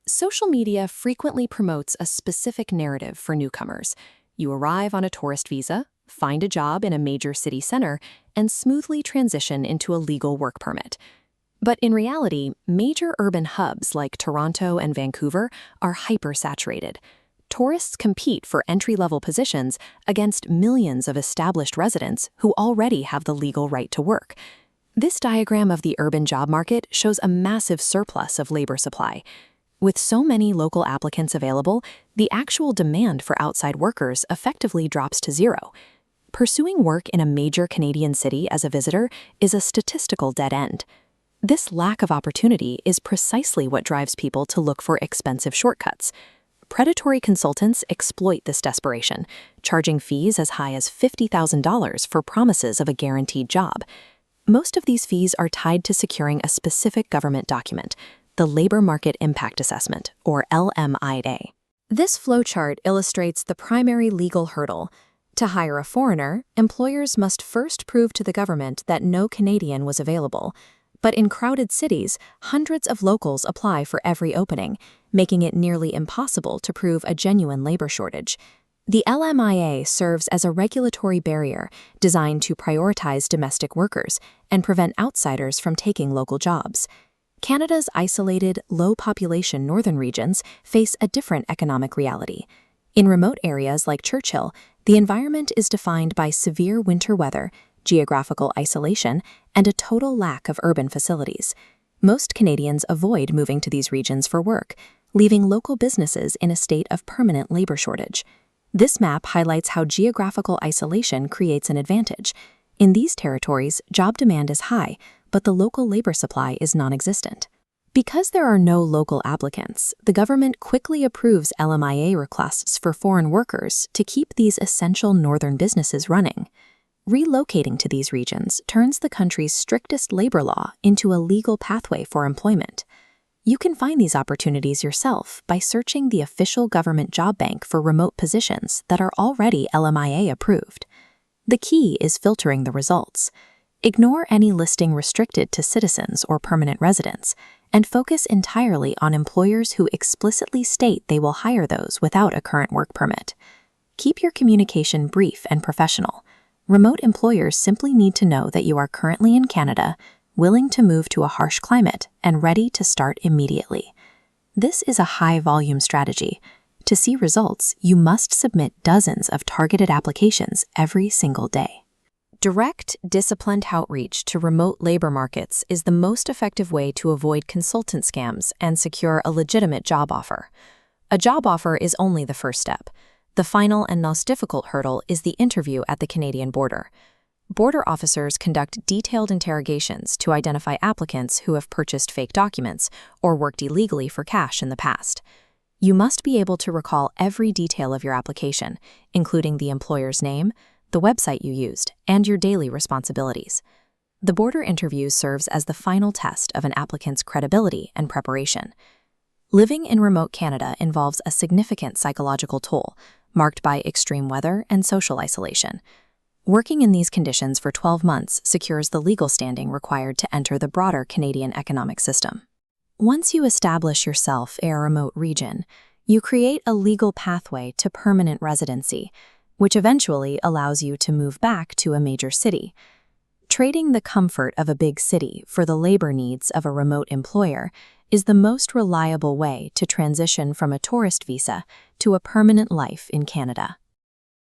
Social media frequently promotes a specific narrative for newcomers. You arrive on a tourist visa, find a job in a major city center, and smoothly transition into a legal work permit. But in reality, major urban hubs like Toronto and Vancouver are hypersaturated. Tourists compete for entry-level positions against millions of established residents who already have the legal right to work. This diagram of the urban job market shows a massive surplus of labor supply. With so many local applicants available, the actual demand for outside workers effectively drops to zero. Pursuing work in a major Canadian city as a visitor is a statistical dead end. This lack of opportunity is precisely what drives people to look for expensive shortcuts. Predatory consultants exploit this desperation, charging fees as high as $50,000 for promises of a guaranteed job. Most of these fees are tied to securing a specific government document, the Labor Market Impact Assessment, or LMIA. This flowchart illustrates the primary legal hurdle. To hire a foreigner, employers must first prove to the government that no Canadian was available. But in crowded cities, hundreds of locals apply for every opening, making it nearly impossible to prove a genuine labor shortage. The LMIA serves as a regulatory barrier designed to prioritize domestic workers and prevent outsiders from taking local jobs. Canada's isolated, low-population northern regions face a different economic reality. In remote areas like Churchill, the environment is defined by severe winter weather, geographical isolation, and a total lack of urban facilities. Most Canadians avoid moving to these regions for work, leaving local businesses in a state of permanent labor shortage. This map highlights how geographical isolation creates an advantage. In these territories, job demand is high, but the local labor supply is non-existent. Because there are no local applicants, the government quickly approves LMIA requests for foreign workers to keep these essential northern businesses running. Relocating to these regions turns the country's strictest labor law into a legal pathway for employment. You can find these opportunities yourself by searching the official government job bank for remote positions that are already LMIA approved. The key is filtering the results. Ignore any listing restricted to citizens or permanent residents, and focus entirely on employers who explicitly state they will hire those without a current work permit. Keep your communication brief and professional. Remote employers simply need to know that you are currently in Canada, willing to move to a harsh climate, and ready to start immediately. This is a high-volume strategy. To see results, you must submit dozens of targeted applications every single day. Direct, disciplined outreach to remote labor markets is the most effective way to avoid consultant scams and secure a legitimate job offer. A job offer is only the first step. The final and most difficult hurdle is the interview at the Canadian border. Border officers conduct detailed interrogations to identify applicants who have purchased fake documents or worked illegally for cash in the past. You must be able to recall every detail of your application, including the employer's name, the website you used, and your daily responsibilities. The border interview serves as the final test of an applicant's credibility and preparation. Living in remote Canada involves a significant psychological toll, marked by extreme weather and social isolation. Working in these conditions for 12 months secures the legal standing required to enter the broader Canadian economic system. Once you establish yourself in a remote region, you create a legal pathway to permanent residency, which eventually allows you to move back to a major city. Trading the comfort of a big city for the labor needs of a remote employer is the most reliable way to transition from a tourist visa to a permanent life in Canada.